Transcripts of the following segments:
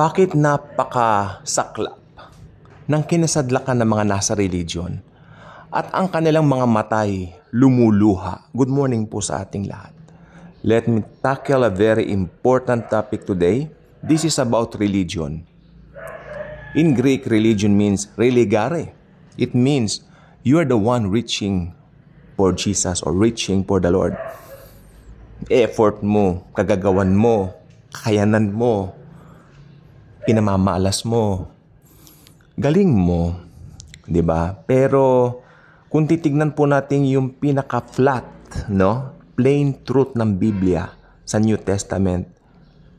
Bakit napakasaklap ng kinasadlakan ng mga nasa religion at ang kanilang mga matay lumuluha? Good morning po sa ating lahat. Let me tackle a very important topic today. This is about religion. In Greek, religion means religare. It means you are the one reaching for Jesus or reaching for the Lord. Effort mo, kagagawan mo, kakayanan mo, pinamamalas mo, galing mo, 'di ba? Pero kung titignan po natin yung pinaka-flat, plain truth ng Biblia sa New Testament,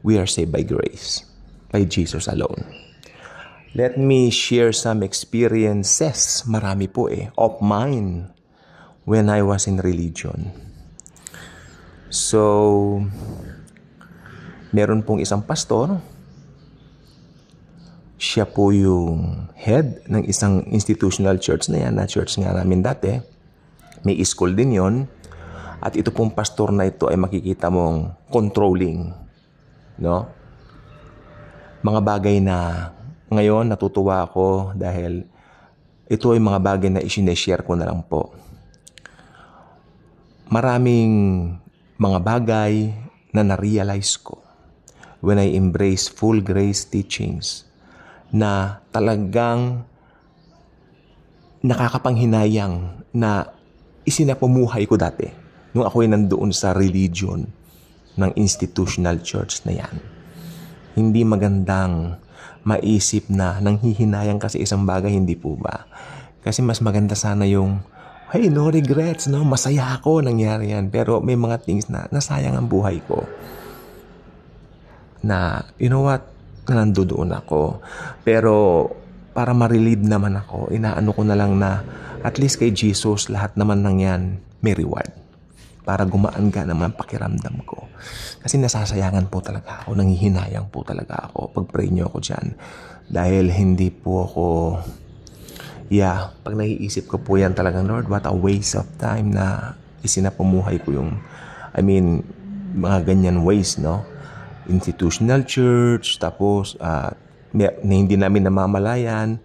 we are saved by grace, by Jesus alone. Let me share some experiences, marami po of mine when I was in religion. So, meron pong isang pastor. Siya po yung head ng isang institutional church na yan, na church nga namin dati. May school din yon. At ito pong pastor na ito ay makikita mong controlling. Mga bagay na ngayon natutuwa ako dahil ito ay mga bagay na isineshare ko na lang po. Maraming mga bagay na na-realize ko when I embrace full grace teachings na talagang nakakapanghinayang na isinapumuhay ko dati nung ako'y nandoon sa religion ng institutional church na yan. Hindi magandang maisip na nanghihinayang kasi isang bagay, hindi po ba? Kasi mas maganda sana yung, hey, no regrets, masaya ako, nangyari yan. Pero may mga things na nasayang ang buhay ko. Na, you know what? Na nandoon ako. Pero para ma-relieve naman ako, inaano ko na lang na at least kay Jesus, lahat naman ng yan may reward. Para gumaan ka naman pakiramdam ko. Kasi nasasayangan po talaga ako, nanghihinayang po talaga ako. Pag-pray niyo ako dyan. Dahil hindi po ako, pag naiisip ko po yan talagang, Lord, what a waste of time na isinapumuhay ko yung, mga ganyan ways, institutional church, tapos na hindi namin namamalayan,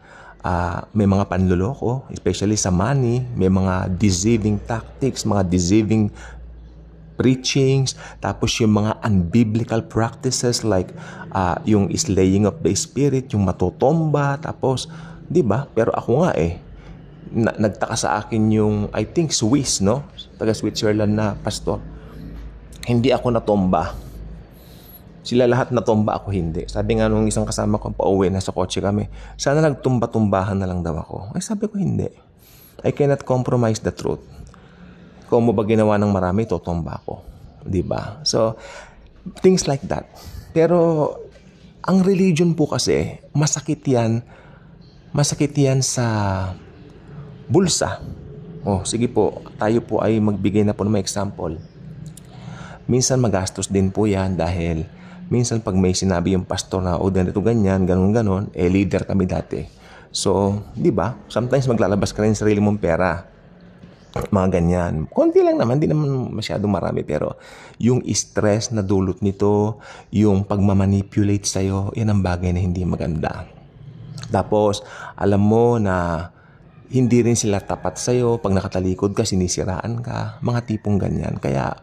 may mga panloloko, especially sa money, may mga deceiving tactics, mga deceiving preachings, tapos yung mga unbiblical practices like yung slaying of the spirit, yung matotomba, tapos, di ba? Pero ako nga nagtaka sa akin yung, I think Swiss, taga Switzerland na pastor. Hindi ako natomba. Sila lahat natomba, ako hindi. Sabi nga nung isang kasama ko, pauwi na sa kotse kami, sana nagtumba-tumbahan na lang daw ako. Ay sabi ko, hindi. I cannot compromise the truth. Kung mo ba ginawa ng marami, totomba ako. Diba? So, things like that. Pero, ang religion po kasi, masakit yan sa bulsa. Sige po, tayo po ay magbigay na po ng example. Minsan magastos din po yan dahil minsan pag may sinabi yung pastor na ganito ganyan, ganon, leader kami dati. So, di ba? Sometimes maglalabas ka rin sa sarili mong pera. Mga ganyan. Konti lang naman, di naman masyadong marami. Pero yung stress na dulot nito, yung pagmamanipulate sa'yo, yan ang bagay na hindi maganda. Tapos, alam mo na hindi rin sila tapat sa'yo. Pag nakatalikod ka, sinisiraan ka. Mga tipong ganyan. Kaya,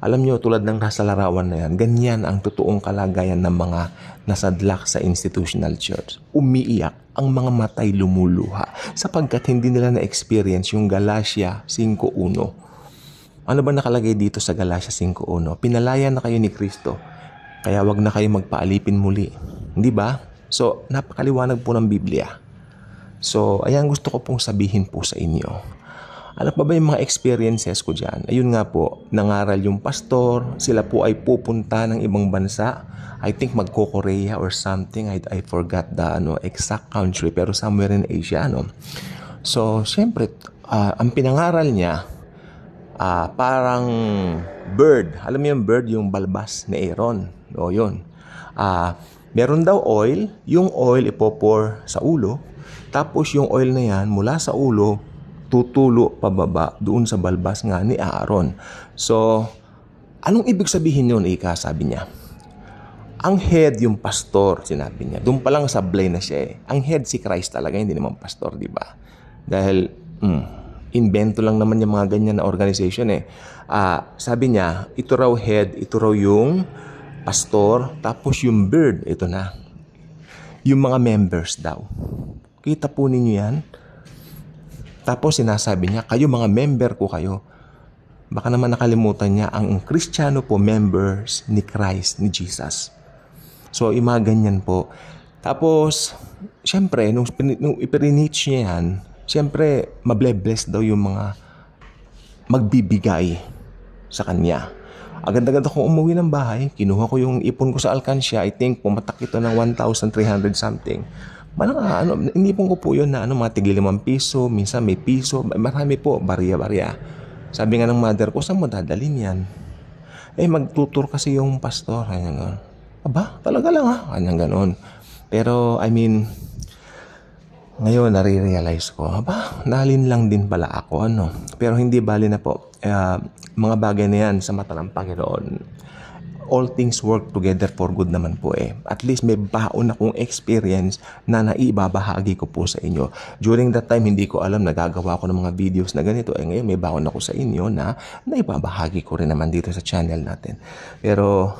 alam nyo, tulad ng nasa larawan na yan, ganyan ang totoong kalagayan ng mga nasadlak sa institutional church. Umiiyak, ang mga matay lumuluha sapagkat hindi nila na-experience yung Galatia 5.1. Ano ba nakalagay dito sa Galatia 5.1? Pinalaya na kayo ni Kristo, kaya wag na kayo magpaalipin muli. Hindi ba? So, napakaliwanag po ng Biblia. So, ayan gusto ko pong sabihin po sa inyo. Ano pa ba yung mga experiences ko dyan? Ayun nga po, nangaral yung pastor, sila po ay pupunta ng ibang bansa. I think magko-Korea or something. I forgot the exact country, pero somewhere in Asia. So, siyempre, ang pinangaral niya, parang bird. Alam mo yung bird, yung balbas ni Aaron. Yun. Meron daw oil, yung oil ipopor sa ulo, tapos yung oil na yan, mula sa ulo, tutulo pababa doon sa balbas nga ni Aaron. So, anong ibig sabihin yun, sabi niya? Ang head yung pastor, sinabi niya. Doon pa lang sablay na siya eh. Ang head si Christ talaga, hindi naman pastor, di ba? Dahil, invento lang naman yung mga ganyan na organization eh. Sabi niya, ito raw head, ito raw yung pastor, tapos yung bird, ito na. Yung mga members daw. Kita po ninyo yan? Tapos sinasabi niya, kayo mga member ko kayo. Baka naman nakalimutan niya, ang Kristiyano po, members ni Christ, ni Jesus. So, yung mga ganyan po. Tapos, syempre, nung iperinich niya yan, syempre, mable-bless daw yung mga magbibigay sa kanya. Agad-agad akong umuwi ng bahay, kinuha ko yung ipon ko sa alkansya, I think pumatak ito ng 1,300 something. Inipon ko po yun na mga tigli 5 piso, minsan may piso, marami po, barya-barya. Sabi nga ng mother ko, saan mo dadalhin yan? Magtutur kasi yung pastor, kanya gano'n. Aba, talaga lang kanyang gano'n. Pero, ngayon, nare-realize ko, nalin lang din pala ako, Pero hindi bali na po. Mga bagay na yan sa mata ng Panginoon. All things work together for good naman po eh. At least may baon akong experience na naibabahagi ko po sa inyo. During that time, hindi ko alam, nagagawa ko ng mga videos na ganito. Ngayon, may baon ako sa inyo na naibabahagi ko rin naman dito sa channel natin. Pero,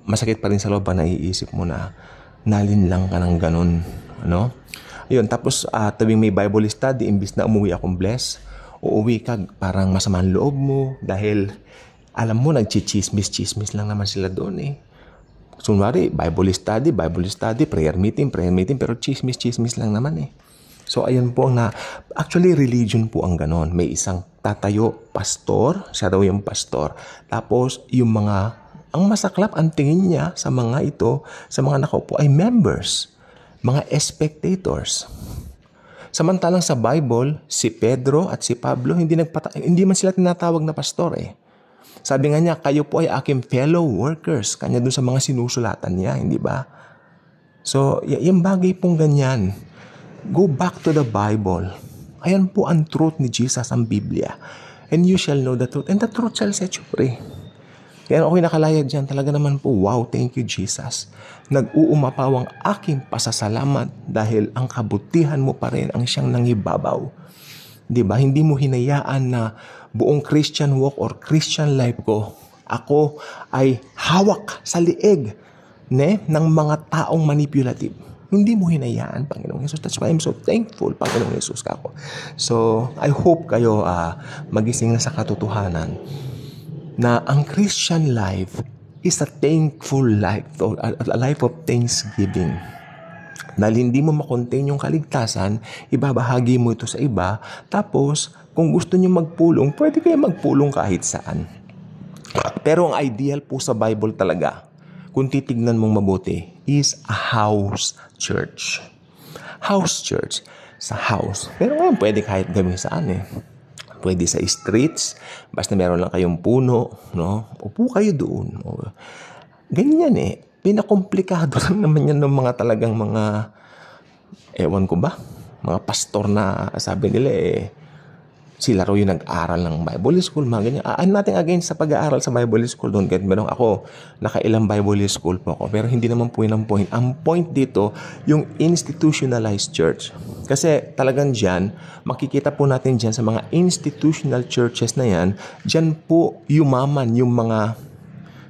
masakit pa rin sa loob na naiisip mo na nalin lang ka ng ganun. Ayun, tapos tuwing may Bible study, imbis na umuwi akong bless, uuwi ka, parang masama ang loob mo dahil alam mo, nagchichismis lang naman sila doon eh. Sunwari, Bible study, prayer meeting, pero chismis lang naman eh. So, ayun po actually, religion po ang ganon. May isang tatayo, pastor, siya daw yung pastor. Tapos, ang masaklap, ang tingin niya sa mga ito, sa mga nakaupo ay members, mga spectators. Samantalang sa Bible, si Pedro at si Pablo, hindi man sila tinatawag na pastor eh. Sabi nga niya, kayo po ay aking fellow workers. Kanya dun sa mga sinusulatan niya, hindi ba? So, yung bagay pong ganyan. Go back to the Bible. Ayan po ang truth ni Jesus, ang Biblia. And you shall know the truth, and the truth shall set you free. Kaya ako'y nakalaya dyan, talaga naman po, wow, thank you Jesus. Nag-uumapaw ang aking pasasalamat dahil ang kabutihan mo pa rin ang siyang nangibabaw. Diba? Hindi mo hinayaan na buong Christian walk or Christian life ko, ako ay hawak sa liig ng mga taong manipulative. Hindi mo hinayaan, Panginoong Jesus. That's why I'm so thankful, Panginoong Jesus kako. So, I hope kayo magising na sa katotohanan na ang Christian life is a thankful life, a life of thanksgiving. Dahil hindi mo makontain yung kaligtasan, ibabahagi mo ito sa iba, tapos kung gusto niyo magpulong, pwede kayo magpulong kahit saan. Pero ang ideal po sa Bible talaga, kung titignan mong mabuti, is a house church. House church. Sa house. Pero ngayon, pwede kahit gawin saan eh. Pwede sa streets, basta meron lang kayong puno, upo kayo doon. Ganyan eh. Pinakomplikado lang naman yan ng mga talagang mga, ewan ko ba, mga pastor na sabi nila sila raw yung nag-aral ng Bible school, mga ganyan. I'm nothing against sa pag-aaral sa Bible school doon. Kahit meron ako, nakailang Bible school po ako. Pero hindi naman po yun ang point. Ang point dito, yung institutionalized church. Kasi talagang dyan, makikita po natin dyan sa mga institutional churches na yan, dyan po yumaman yung mga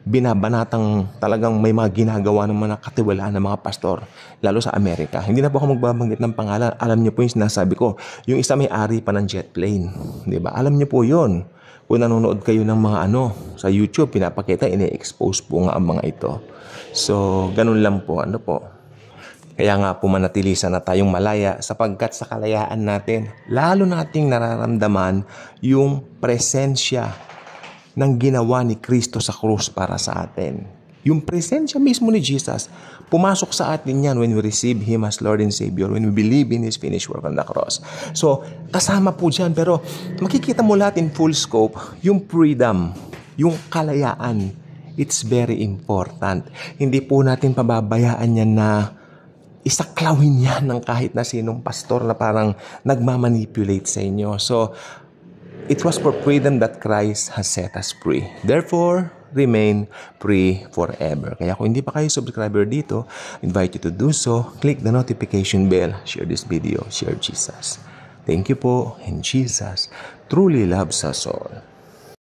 binabanatang talagang may mga ginagawa ng mga katiwalaan ng mga pastor, lalo sa Amerika. Hindi na po ako magbabanggit ng pangalan. Alam niyo po yung sinasabi ko. Yung isa may-ari pa ng jet plane. Diba? Alam niyo po yun. Kung nanonood kayo ng mga sa YouTube, pinapakita, ini-expose po nga ang mga ito. So, ganun lang po. Kaya nga po manatili sana tayong malaya sapagkat sa kalayaan natin, lalo nating nararamdaman yung presensya ng ginawa ni Kristo sa krus para sa atin. Yung presensya mismo ni Jesus, pumasok sa atin yan when we receive Him as Lord and Savior, when we believe in His finished work on the cross. So, kasama po dyan, pero makikita mo lahat in full scope, yung freedom, yung kalayaan, it's very important. Hindi po natin pababayaan yan na isaklawin yan ng kahit na sinong pastor na parang nagmamanipulate sa inyo. So, it was for freedom that Christ has set us free. Therefore, remain free forever. Kaya kung hindi pa kayo subscriber dito, invite you to do so. Click the notification bell, share this video, share Jesus. Thank you po, and Jesus truly loves us all.